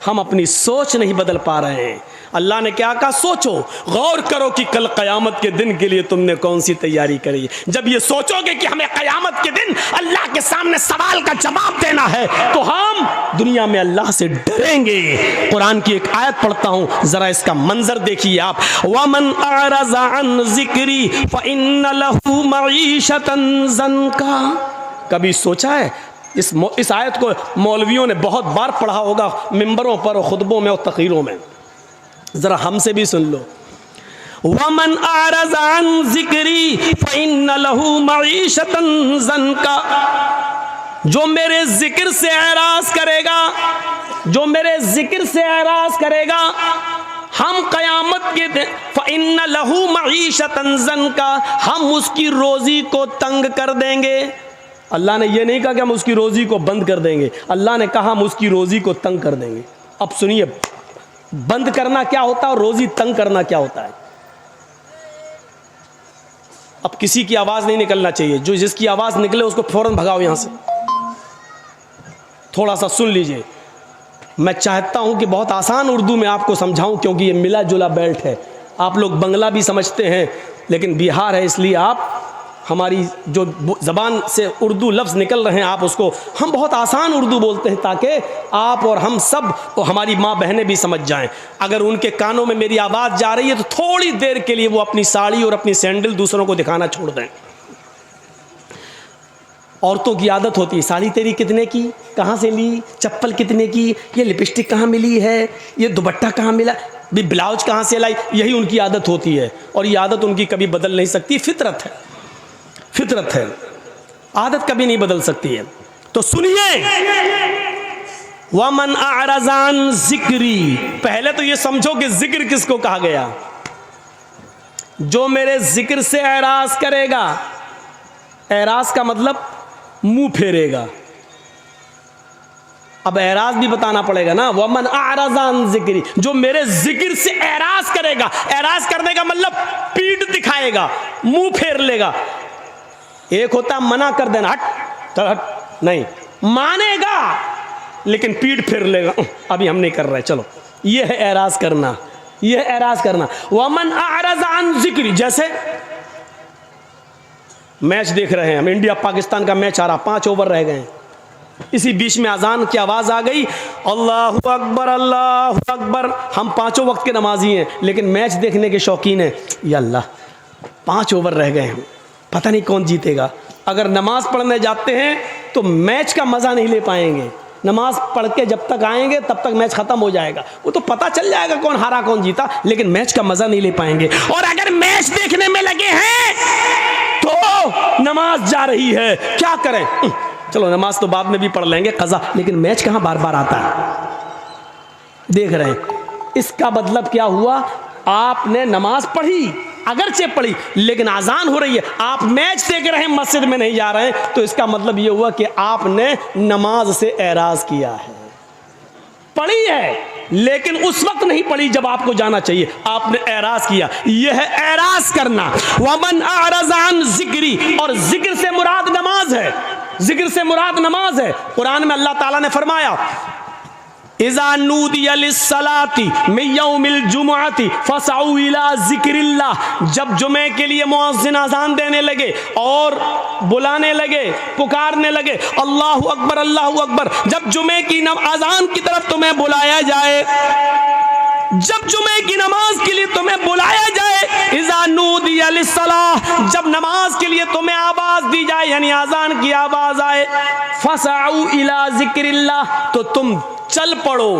हम अपनी सोच नहीं बदल पा रहे हैं। अल्लाह ने क्या कहा? सोचो, गौर करो कि कल क़यामत के दिन के लिए तुमने कौन सी तैयारी करी। जब ये सोचोगे कि हमें क़यामत के दिन अल्लाह के सामने सवाल का जवाब देना है तो हम दुनिया में अल्लाह से डरेंगे। कुरान की एक आयत पढ़ता हूँ, ज़रा इसका मंजर देखिए आप। वमन अरज़ा अन ज़िक्री फ़इन्न लहू मईशतन ज़न्का। कभी सोचा है इस आयत को मौलवियों ने बहुत बार पढ़ा होगा मिंबरों पर और खुतबों में और तक़रीरों में, ज़रा हमसे भी सुन लो। वमन अरज़ा अन ज़िक्री फ़इन्न लहू मईशतन ज़न्का। जो मेरे जिक्र से एराज़ करेगा, जो मेरे जिक्र से एराज़ करेगा, हम क़यामत के दिन फ़इन्न लहू मईशतन ज़न्का, हम उसकी रोज़ी को तंग कर देंगे। अल्लाह ने यह नहीं कहा कि हम उसकी रोज़ी को बंद कर देंगे, अल्लाह ने कहा हम उसकी रोज़ी को तंग कर देंगे। अब सुनिए, बंद करना क्या होता है और रोज़ी तंग करना क्या होता है। अब किसी की आवाज़ नहीं निकलना चाहिए, जो जिसकी आवाज़ निकले उसको फ़ौरन भगाओ यहाँ से। थोड़ा सा सुन लीजिए। मैं चाहता हूँ कि बहुत आसान उर्दू में आपको समझाऊँ, क्योंकि ये मिला जुला बेल्ट है। आप लोग बंगला भी समझते हैं, लेकिन बिहार है इसलिए आप हमारी जो ज़बान से उर्दू लफ्ज़ निकल रहे हैं आप उसको, हम बहुत आसान उर्दू बोलते हैं ताकि आप और हम सब और हमारी माँ बहनें भी समझ जाएं। अगर उनके कानों में मेरी आवाज़ जा रही है तो थोड़ी देर के लिए वो अपनी साड़ी और अपनी सैंडल दूसरों को दिखाना छोड़ दें। औरतों की आदत होती है, साड़ी तेरी कितने की, कहाँ से ली, चप्पल कितने की, ये लिपस्टिक कहाँ मिली है, ये दुपट्टा कहाँ मिला, भी ब्लाउज कहाँ से लाई। यही उनकी आदत होती है और ये आदत उनकी कभी बदल नहीं सकती। फितरत है, फितरत है, आदत कभी नहीं बदल सकती है। तो सुनिए, वमन अरज़ा अन ज़िक्री, पहले तो ये समझो कि जिक्र किसको कहा गया। जो मेरे जिक्र से एराज़ करेगा, एराज़ का मतलब मुंह फेरेगा। अब एराज़ भी बताना पड़ेगा ना। वमन अरज़ा अन ज़िक्री, जो मेरे जिक्र से एराज़ करेगा, एराज़ करने का मतलब पीठ दिखाएगा, मुंह फेर लेगा। एक होता मना कर देना, हट चल हट, नहीं, मानेगा लेकिन पीठ फेर लेगा, अभी हम नहीं कर रहे चलो। ये है एराज़ करना, ये है एराज़ करना। वमन अरज़ा अन ज़िक्री, जैसे मैच देख रहे हैं हम, इंडिया पाकिस्तान का मैच आ रहा, 5 ओवर रह गए हैं, इसी बीच में अजान की आवाज़ आ गई, अल्लाहु अकबर अल्लाहु अकबर। हम 5 वक्त के नमाजी हैं लेकिन मैच देखने के शौकीन हैं। या अल्लाह, 5 ओवर रह गए हैं, पता नहीं कौन जीतेगा। अगर नमाज पढ़ने जाते हैं तो मैच का मज़ा नहीं ले पाएंगे। नमाज पढ़ के जब तक आएंगे तब तक मैच ख़त्म हो जाएगा, वो तो पता चल जाएगा कौन हारा कौन जीता, लेकिन मैच का मज़ा नहीं ले पाएंगे। और अगर मैच देखने में लगे हैं तो नमाज जा रही है, क्या करें, चलो नमाज तो बाद में भी पढ़ लेंगे क़ज़ा, लेकिन मैच कहाँ बार बार आता है। देख रहे हैं, इसका मतलब क्या हुआ, आपने नमाज पढ़ी, अगरचे पढ़ी, लेकिन अजान हो रही है, आप मैच देख रहे हैं, मस्जिद में नहीं जा रहे हैं, तो इसका मतलब ये हुआ कि आपने नमाज से एराज़ किया है। पढ़ी है लेकिन उस वक्त नहीं पढ़ी जब आपको जाना चाहिए, आपने एराज़ किया। यह है एराज़ करना। वमन अरज़ा अन ज़िक्री, और जिक्र से मुराद नमाज है, जिक्र से मुराद नमाज है। कुरान में अल्लाह ताला ने फरमाया, इज़ा नूदिया लिस्सलाती मिन यौमिल जुमुअती फसअू इला ज़िक्रिल्लाह, जब जुमे के लिए मुअज़्ज़िन अज़ान देने लगे और बुलाने लगे, पुकारने लगे, अल्लाहु अकबर अल्लाहु अकबर, जब जुमे की अज़ान की तरफ तुम्हें बुलाया जाए, जब जुमे की नमाज के लिए तुम्हें बुलाया जाए, इज़ा नूदिया लिस्सलाह, जब नमाज के लिए तुम्हें आवाज़ दी जाए, यानी अज़ान की आवाज़ आए, फसअू इला ज़िक्रिल्लाह, तो तुम चल पड़ो,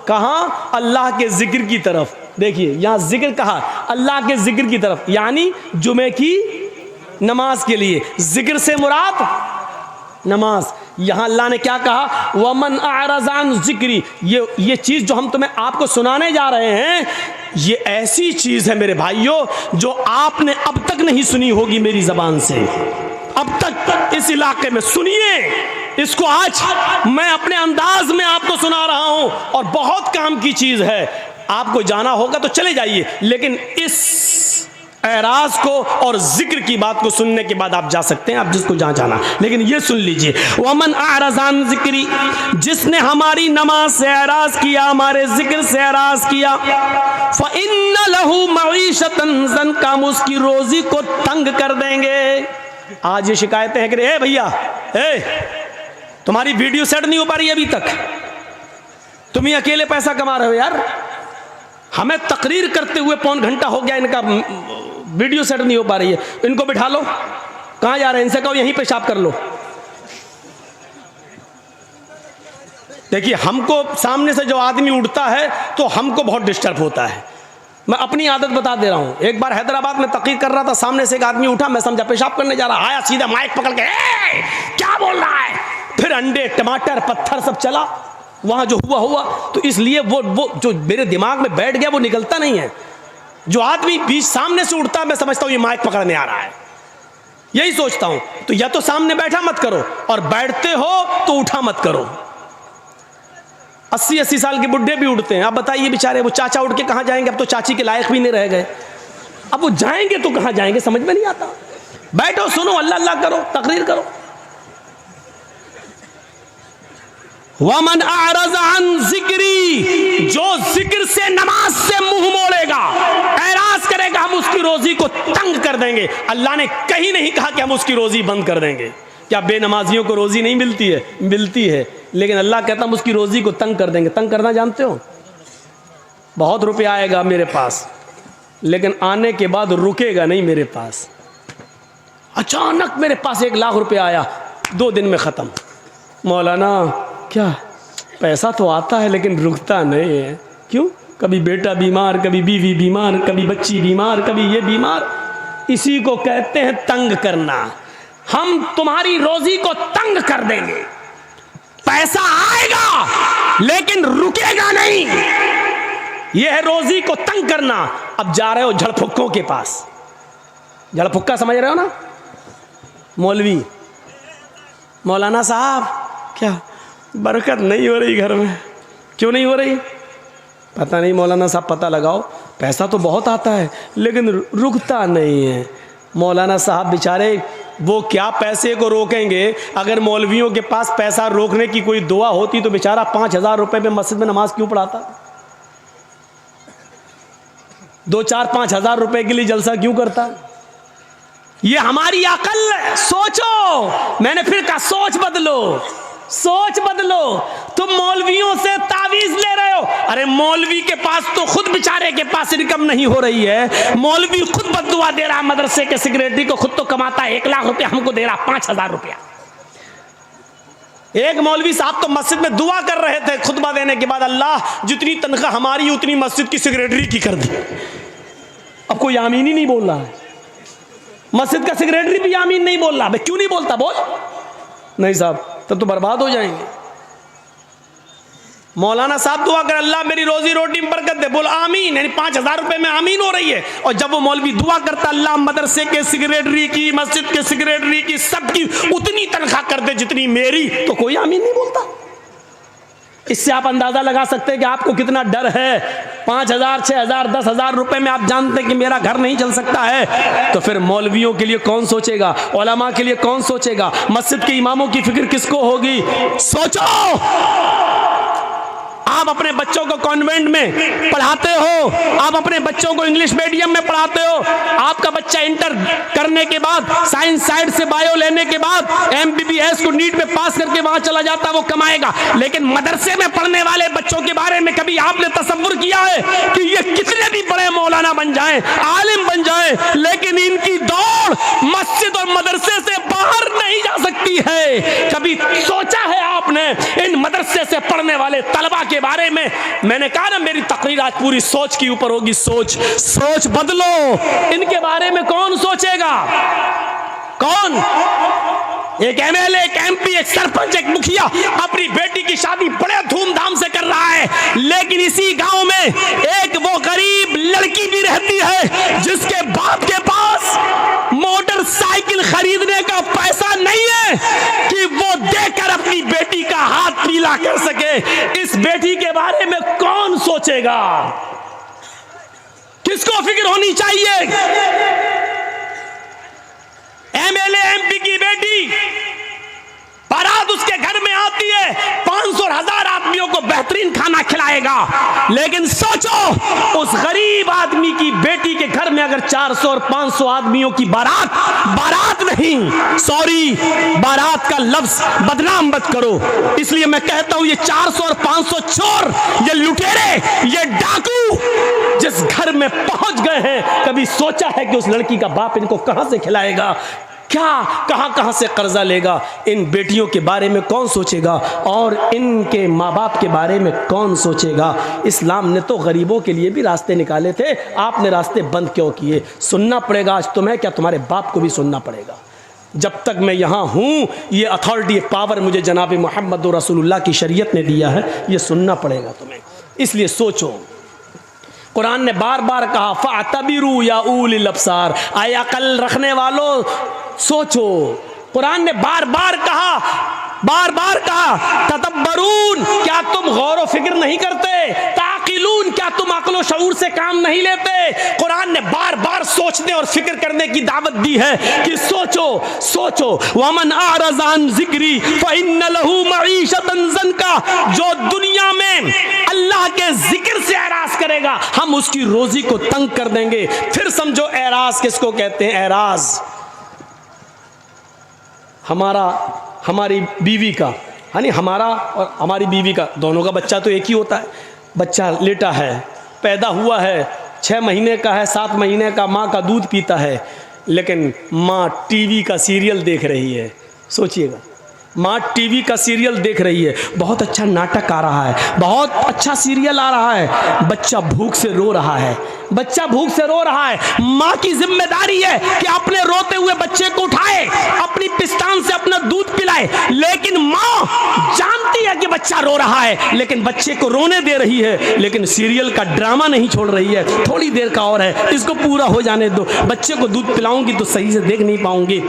कहाँ, अल्लाह के जिक्र की तरफ। देखिए यहाँ जिक्र कहा, अल्लाह के जिक्र की तरफ, यानी जुमे की नमाज के लिए। जिक्र से मुराद नमाज। यहाँ अल्लाह ने क्या कहा, वमन अरज़ा अन ज़िक्री, ये चीज़ जो हम तुम्हें आपको सुनाने जा रहे हैं, ये ऐसी चीज है मेरे भाइयों जो आपने अब तक नहीं सुनी होगी मेरी जबान से, अब तक इस इलाके में। सुनिए इसको, आज मैं अपने अंदाज में आपको सुना रहा हूं और बहुत काम की चीज है। आपको जाना होगा तो चले जाइए, लेकिन इस एराज को और जिक्र की बात को सुनने के बाद आप जा सकते हैं, आप जिसको जहां जाना। लेकिन ये सुन लीजिए, वमन आरज़ान जिक्री, जिसने हमारी नमाज से एराज किया, हमारे जिक्र से एराज किया, फ़इन्न लहू मईशतन ज़ंका, हम उसकी रोजी को तंग कर देंगे। आज ये शिकायतें हैं कि ए भैया, तुम्हारी वीडियो सेट नहीं हो पा रही अभी तक, तुम ही अकेले पैसा कमा रहे हो यार, हमें तकरीर करते हुए पौन घंटा हो गया, इनका वीडियो सेट नहीं हो पा रही है, इनको बिठा लो। कहां जा रहे हैं? इनसे कहो यहीं पेशाब कर लो। देखिए, हमको सामने से जो आदमी उठता है तो हमको बहुत डिस्टर्ब होता है। मैं अपनी आदत बता दे रहा हूं। एक बार हैदराबाद में तकरीर कर रहा था, सामने से एक आदमी उठा, मैं समझा पेशाब करने जा रहा, आया सीधा माइक पकड़ के क्या बोल रहा है, फिर अंडे टमाटर पत्थर सब चला, वहां जो हुआ। तो इसलिए वो जो मेरे दिमाग में बैठ गया वो निकलता नहीं है। जो आदमी बीच सामने से उठता है, मैं समझता हूं ये माइक पकड़ने आ रहा है, यही सोचता हूं। तो या तो सामने बैठा मत करो, और बैठते हो तो उठा मत करो। 80-80 साल के बुढ़े भी उठते हैं। अब बताइए बेचारे, वो चाचा उठ के कहां जाएंगे? अब तो चाची के लायक भी नहीं रह गए, अब वो जाएंगे तो कहां जाएंगे, समझ में नहीं आता। बैठो, सुनो, अल्लाह अल्लाह करो, तकरीर करो। वमन आरज़ अन जिक्री, जो जिक्र से नमाज से मुंह मोड़ेगा, एराज करेगा, हम उसकी रोजी को तंग कर देंगे। अल्लाह ने कहीं नहीं कहा कि हम उसकी रोजी बंद कर देंगे। क्या बेनमाजियों को रोजी नहीं मिलती है? मिलती है, लेकिन अल्लाह कहता हम उसकी रोजी को तंग कर देंगे। तंग करना जानते हो? बहुत रुपया आएगा मेरे पास, लेकिन आने के बाद रुकेगा नहीं मेरे पास। अचानक मेरे पास 1 लाख रुपया आया, 2 दिन में ख़त्म। मौलाना क्या, पैसा तो आता है लेकिन रुकता नहीं है, क्यों? कभी बेटा बीमार, कभी बीवी बीमार, कभी बच्ची बीमार, कभी ये बीमार। इसी को कहते हैं तंग करना। हम तुम्हारी रोजी को तंग कर देंगे, पैसा आएगा लेकिन रुकेगा नहीं। यह है रोजी को तंग करना। अब जा रहे हो झड़फुक्कों के पास। झड़फुक्का समझ रहे हो ना? मौलवी, मौलाना साहब क्या बरकत नहीं हो रही घर में? क्यों नहीं हो रही? पता नहीं मौलाना साहब, पता लगाओ। पैसा तो बहुत आता है लेकिन रुकता नहीं है। मौलाना साहब बेचारे, वो क्या पैसे को रोकेंगे? अगर मौलवियों के पास पैसा रोकने की कोई दुआ होती तो बेचारा 5,000 रुपए में मस्जिद में नमाज क्यों पढ़ाता? 2-4-5 हज़ार रुपए के लिए जलसा क्यों करता? ये हमारी अकल, सोचो। मैंने फिर कहा सोच बदलो, सोच बदलो। तुम मौलवियों से तावीज ले रहे हो। अरे मौलवी के पास तो खुद बेचारे के पास इनकम नहीं हो रही है। मौलवी खुद बददुआ दे रहा, मदरसे के सेक्रेटरी को खुद तो कमाता है 1 लाख रुपया, हमको दे रहा 5,000 रुपया। एक मौलवी साहब तो मस्जिद में दुआ कर रहे थे खुतबा देने के बाद, अल्लाह जितनी तनख्वाह हमारी उतनी मस्जिद की सेक्रेटरी की कर दी। अब कोई आमीन ही नहीं बोल रहा है। मस्जिद का सेक्रेटरी भी आमीन नहीं बोल रहा। क्यों नहीं बोलता? बोल। नहीं साहब, तब तो बर्बाद हो जाएंगे। मौलाना साहब दुआ कर, अल्लाह मेरी रोजी रोटी में बरकत दे, बोल आमीन। यानी 5,000 रुपए में आमीन हो रही है। और जब वो मौलवी दुआ करता, अल्लाह मदरसे के सेक्रेटरी की, मस्जिद के सेक्रेटरी की, सबकी उतनी तनख्वाह कर दे जितनी मेरी, तो कोई आमीन नहीं बोलता। इससे आप अंदाजा लगा सकते हैं कि आपको कितना डर है। 5,000, 6,000, 10,000 रुपए में आप जानते हैं कि मेरा घर नहीं चल सकता है, तो फिर मौलवियों के लिए कौन सोचेगा? उलमा के लिए कौन सोचेगा? मस्जिद के इमामों की फिक्र किसको होगी? सोचो। आप अपने बच्चों को कॉन्वेंट में पढ़ाते हो, आप अपने बच्चों को इंग्लिश मीडियम में पढ़ाते हो। आपका बच्चा इंटर करने के बाद, साइंस साइड से बायो लेने के बाद, MBBS को नीट में पास करके वहां चला जाता, वो कमाएगा। लेकिन मदरसे में पढ़ने वाले बच्चों के बारे में कभी आपने तसव्वुर किया है कि ये कितने भी बड़े मौलाना बन जाएं, आलिम बन जाएं, लेकिन इनकी दौड़ मस्जिद और मदरसे से बाहर नहीं जा सकती है? कभी सोचा है आपने इन मदरसे से पढ़ने वाले तलबा के बारे में? मैंने कहा ना, मेरी तकरीर आज पूरी सोच के ऊपर होगी। सोच बदलो। इनके बारे में कौन सोचेगा? कौन? एक एमएलए, एक एमपी, एक सरपंच, एक मुखिया अपनी बेटी की शादी बड़े धूमधाम से कर रहा है, लेकिन इसी गांव में एक वो गरीब लड़की भी रहती है जिसके बाप के पास मोटरसाइकिल खरीदने का पैसा नहीं है कि वो देकर अपनी बेटी का हाथ पीला कर सके। इस बेटी के बारे में कौन सोचेगा? किसको फिक्र होनी चाहिए? एमएलए, एमपी की बेटी बारात उसके घर में आती है, 500 और 1000 आदमियों को बेहतरीन खाना खिलाएगा, लेकिन सोचो उस गरीब आदमी की बेटी के घर में अगर 400 और 500 आदमियों की बारात नहीं, सॉरी, बारात का लफ्ज बदनाम मत करो, इसलिए मैं कहता हूं ये 400 और 500 चोर, ये लुटेरे, ये डाकू जिस घर में पहुंच गए हैं, कभी सोचा है कि उस लड़की का बाप इनको कहां से खिलाएगा, क्या कहां से कर्जा लेगा? इन बेटियों के बारे में कौन सोचेगा और इनके माँ बाप के बारे में कौन सोचेगा? इस्लाम ने तो गरीबों के लिए भी रास्ते निकाले थे, आपने रास्ते बंद क्यों किए? सुनना पड़ेगा आज तुम्हें, क्या तुम्हारे बाप को भी सुनना पड़ेगा? जब तक मैं यहाँ हूँ, ये अथॉरिटी, ये पावर मुझे जनाब मोहम्मद रसूलुल्लाह की शरीयत ने दिया है, ये सुनना पड़ेगा तुम्हें। इसलिए सोचो, कुरान ने बार बार कहा फ़अतबिरू या उलिल अब्सार, आए अकल रखने वालों सोचो। कुरान ने बार बार कहा तदब्बरून, क्या तुम गौर व फिक्र नहीं करते? ताकिलून, क्या तुम अक्ल व शऊर से काम नहीं लेते? कुरान ने बार बार सोचने और फिक्र करने की दावत दी है कि सोचो। वमन आरज़ अन ज़िक्री फ़इन्न लहू मईशतन ज़न्का, जो दुनिया में अल्लाह के जिक्र से एराज करेगा हम उसकी रोजी को तंग कर देंगे। फिर समझो एराज किसको कहते हैं? एराज हमारी बीवी का, यानी हमारा और हमारी बीवी का, दोनों का बच्चा तो एक ही होता है। बच्चा लेटा है, पैदा हुआ है, 6 महीने का है, 7 महीने का, माँ का दूध पीता है, लेकिन माँ टीवी का सीरियल देख रही है। सोचिएगा, माँ टीवी का सीरियल देख रही है, बहुत अच्छा नाटक आ रहा है, बहुत अच्छा सीरियल आ रहा है, बच्चा भूख से रो रहा है, माँ की जिम्मेदारी है कि अपने रोते हुए बच्चे को उठाए, अपनी पिस्तान से अपना दूध पिलाए, लेकिन माँ जानती है कि बच्चा रो रहा है, लेकिन बच्चे को रोने दे रही है, लेकिन सीरियल का ड्रामा नहीं छोड़ रही है। थोड़ी देर का और है, इसको पूरा हो जाने दो, बच्चे को दूध पिलाऊंगी तो सही से देख नहीं पाऊंगी।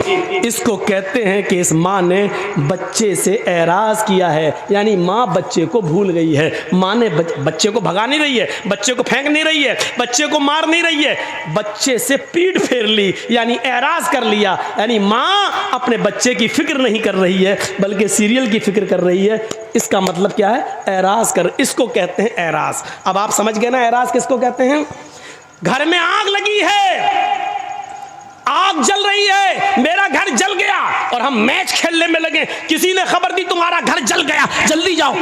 इसको कहते हैं कि इस माँ ने बच्चे से एराज किया है, यानी माँ बच्चे को भूल गई है। माँ ने बच्चे को भगा नहीं रही है, बच्चे को फेंक नहीं रही है, बच्चे को मार नहीं रही है, बच्चे से पीठ फेर ली, यानी एराज कर लिया। यानी माँ अपने बच्चे की फिक्र नहीं कर रही है, बल्कि सीरियल की फिक्र कर रही है। इसका मतलब क्या है? एराज कर, इसको कहते हैं एराज। अब आप समझ गए ना एराज किसको कहते हैं? घर में आग लगी है, आग जल रही है, मेरा घर जल गया और हम मैच खेलने में लगे, किसी ने खबर दी तुम्हारा घर जल गया, जल्दी जाओ।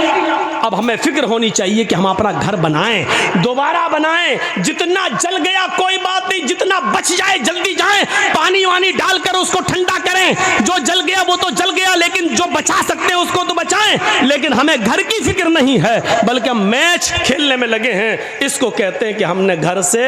अब हमें फिक्र होनी चाहिए कि हम अपना घर बनाएं, दोबारा बनाएं। जितना जल गया कोई बात नहीं, जितना बच जाए जल्दी जाएं, पानी वानी डालकर उसको ठंडा करें। जो जल गया वो तो जल गया, लेकिन जो बचा सकते हैं उसको तो बचाएं। लेकिन हमें घर की फिक्र नहीं है, बल्कि हम मैच खेलने में लगे हैं। इसको कहते हैं कि हमने घर से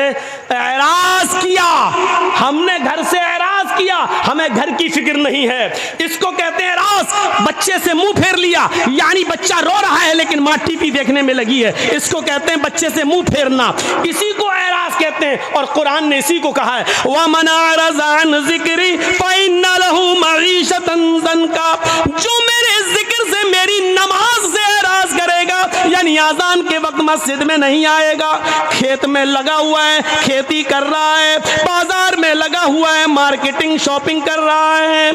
एराज किया, हमें घर की फिक्र नहीं है। इसको कहते हैं एराज। बच्चे से मुंह फेर लिया, यानी बच्चा रो रहा है लेकिन माँ टीवी देखने में लगी है, इसको कहते हैं बच्चे से मुंह फेरना, इसी को एराज कहते हैं। और कुरान ने इसी को कहा है, वमन अरज़ अन ज़िक्री फ़इन्न लहू मईशतन ज़न्का, जो मेरे जिक्र से, मेरी नमाज से एराज करेगा, यानी आजान के वक्त मस्जिद में नहीं आएगा, खेत में लगा हुआ है, खेती कर रहा है, बाजार में लगा हुआ है, मार्केटिंग शॉपिंग कर रहा है,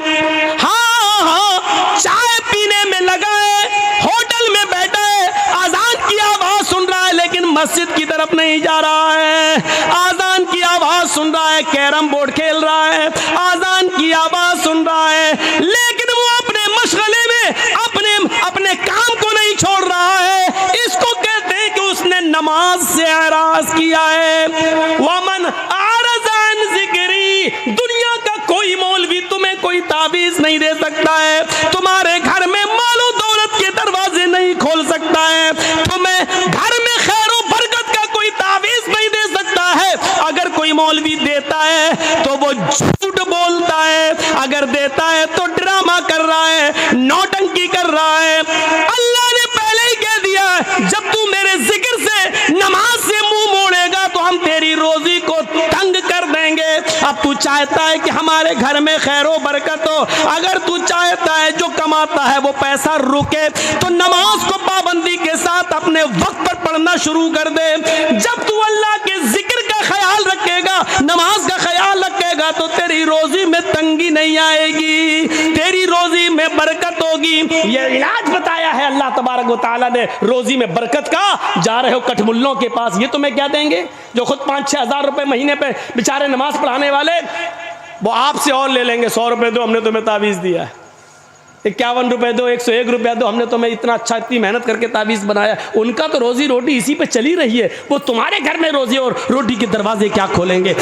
हाँ, चाय पीने में लगा है, होटल में बैठा है, आजान की आवाज सुन रहा है, लेकिन मस्जिद की तरफ नहीं जा रहा है। आजान की आवाज सुन रहा है, कैरम बोर्ड खेल रहा है, आजान की आवाज सुन रहा है, लेकिन वो अपने मशगले में अपने काम को नहीं छोड़ रहा है। इसको कहते हैं कि उसने नमाज से एराज किया है। वमन आरज़ अन ज़िक्री, दुनिया का कोई मौलवी तुम्हें कोई ताबीज नहीं दे सकता है, तुम्हारे घर में मालो दौलत के दरवाजे नहीं खोल सकता है, तुम्हें घर में खैर और बरकत का कोई ताबीज नहीं दे सकता है। अगर कोई मौलवी देता है तो वो झूठ बोलता है, अगर देता है तो ड्रामा कर रहा है, नौटंकी कर रहा है। अल्लाह ने पहले ही कह दिया, जब तू मेरे जिक्र से, नमाज से मुंह मोड़ेगा तो हम तेरी रोजी को तंग कर देंगे। अब तू चाहता है कि हमारे घर में खैरो बरकत हो, अगर तू चाहता है जो कमाता है वो पैसा रुके, तो नमाज को पाबंदी के साथ अपने वक्त पर पढ़ना शुरू कर दे। जब तू अल्लाह के जिक्र का ख्याल रखेगा, नमाज का ख्याल रखेगा, तो तेरी रोजी में तंगी नहीं आएगी, तेरी रोजी में बरकत होगी। ये इलाज बताया है अल्लाह तबारक व तआला ने रोजी में बरकत का। जा रहे हो कठमुल्लों के पास, ये तुम्हें क्या देंगे? जो खुद 5-6 हज़ार रुपए महीने पे बेचारे नमाज पढ़ाने वाले, वो आपसे और ले लेंगे। 100 रुपए दो, हमने तुम्हें तावीज़ दिया है। 51 रुपए दो, 101 रुपया दो, हमने तुम्हें इतना अच्छा, इतनी मेहनत करके तावीज़ बनाया। उनका तो रोजी रोटी इसी पे चली रही है, वो तुम्हारे घर में रोजी और रोटी के दरवाजे क्या खोलेंगे?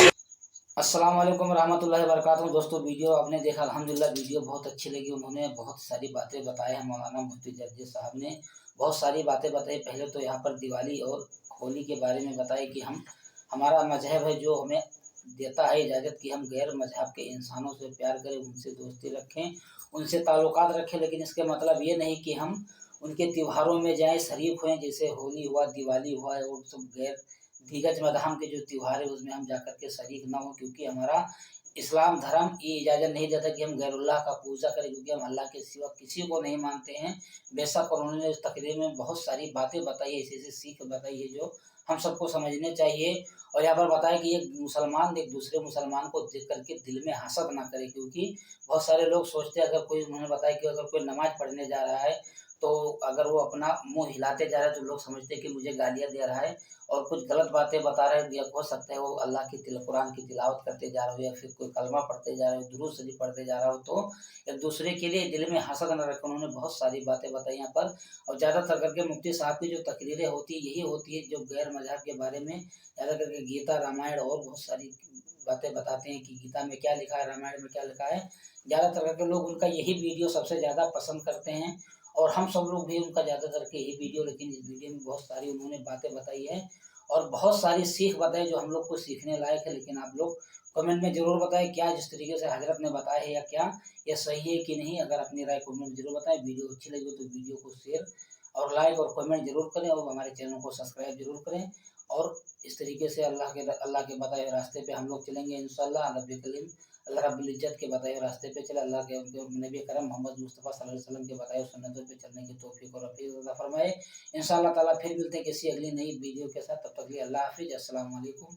अस्सलाम वालेकुम रहमतुल्लाहि व बरकातहू। दोस्तों, वीडियो आपने देखा, अल्हम्दुलिल्लाह वीडियो बहुत अच्छी लगी। उन्होंने बहुत सारी बातें बताई हैं, मौलाना मुफ्ती जर्जिस साहब ने बहुत सारी बातें बताई। पहले तो यहाँ पर दिवाली और होली के बारे में बताई कि हमारा मजहब है जो हमें देता है इजाज़त कि हम गैर मजहब के इंसानों से प्यार करें, उनसे दोस्ती रखें, उनसे ताल्लुकात रखें। लेकिन इसके मतलब ये नहीं कि हम उनके त्योहारों में जाएँ, शरीक हुए। जैसे होली हुआ, दिवाली हुआ है, और सब गैर दिग्गज मज़हब के जो त्यौहार है उसमें हम जाकर के शरीक ना हो, क्योंकि हमारा इस्लाम धर्म ये इजाज़त नहीं देता कि हम गैरुल्लाह का पूजा करें, क्योंकि हम अल्लाह के सिवा किसी को नहीं मानते हैं। बेशक उन्होंने इस तकरीर में बहुत सारी बातें बताई है, ऐसी सीख बताई है जो हम सबको समझने चाहिए। और यहाँ पर बताया कि एक मुसलमान एक दूसरे मुसलमान को देख करके दिल में हसद ना करे, क्योंकि बहुत सारे लोग सोचते हैं, अगर कोई, उन्होंने बताया कि अगर कोई नमाज पढ़ने जा रहा है तो अगर वो अपना मुंह हिलाते जा रहा है तो लोग समझते हैं कि मुझे गालियाँ दे रहा है, और कुछ गलत बातें बता रहे हैं। या हो सकता है वो अल्लाह की कुरान की तिलावत करते जा रहे हो, या फिर कोई कलमा पढ़ते जा रहे हो, दुरूद शरीफ पढ़ते जा रहा हो, तो एक दूसरे के लिए दिल में हसद न रखें। उन्होंने बहुत सारी बातें बताई यहाँ पर। और ज़्यादातर करके मुफ्ती साहब की जो तकरीरें होती है यही होती है, जो गैर मजहब के बारे में ज़्यादा करके गीता, रामायण और बहुत सारी बातें बताते हैं कि गीता में क्या लिखा है, रामायण में क्या लिखा है। ज़्यादातर करके लोग उनका यही वीडियो सबसे ज़्यादा पसंद करते हैं, और हम सब लोग भी उनका ज़्यादातर के यही वीडियो। लेकिन इस वीडियो में बहुत सारी उन्होंने बातें बताई है और बहुत सारी सीख बताई जो हम लोग को सीखने लायक है। लेकिन आप लोग कमेंट में ज़रूर बताएं क्या जिस तरीके से हजरत ने बताया है या क्या ये सही है कि नहीं। अगर अपनी राय कमेंट में ज़रूर बताएं। वीडियो अच्छी लगी तो वीडियो को शेयर और लाइक और कमेंट जरूर करें, और हमारे चैनल को सब्सक्राइब जरूर करें। और इस तरीके से अल्लाह के बताए हुए रास्ते पे हम लोग चलेंगे इंशाअल्लाह। अल्लाह रब्बुल इज्जत के बताए हुए रास्ते पे चले, अल्लाह के नबी करम मोहम्मद मुस्तफ़ा सल्लल्लाहु अलैहि वसल्लम के बताए हुए सुन्नतों पे चलने की तौफीक और अफ़ीज़ अता फरमाए। इंशाअल्लाह ताला फिर मिलते हैं किसी अगली नई वीडियो के साथ। तब तक के लिए अल्लाह हाफ़िज़, अस्सलामु अलैकुम।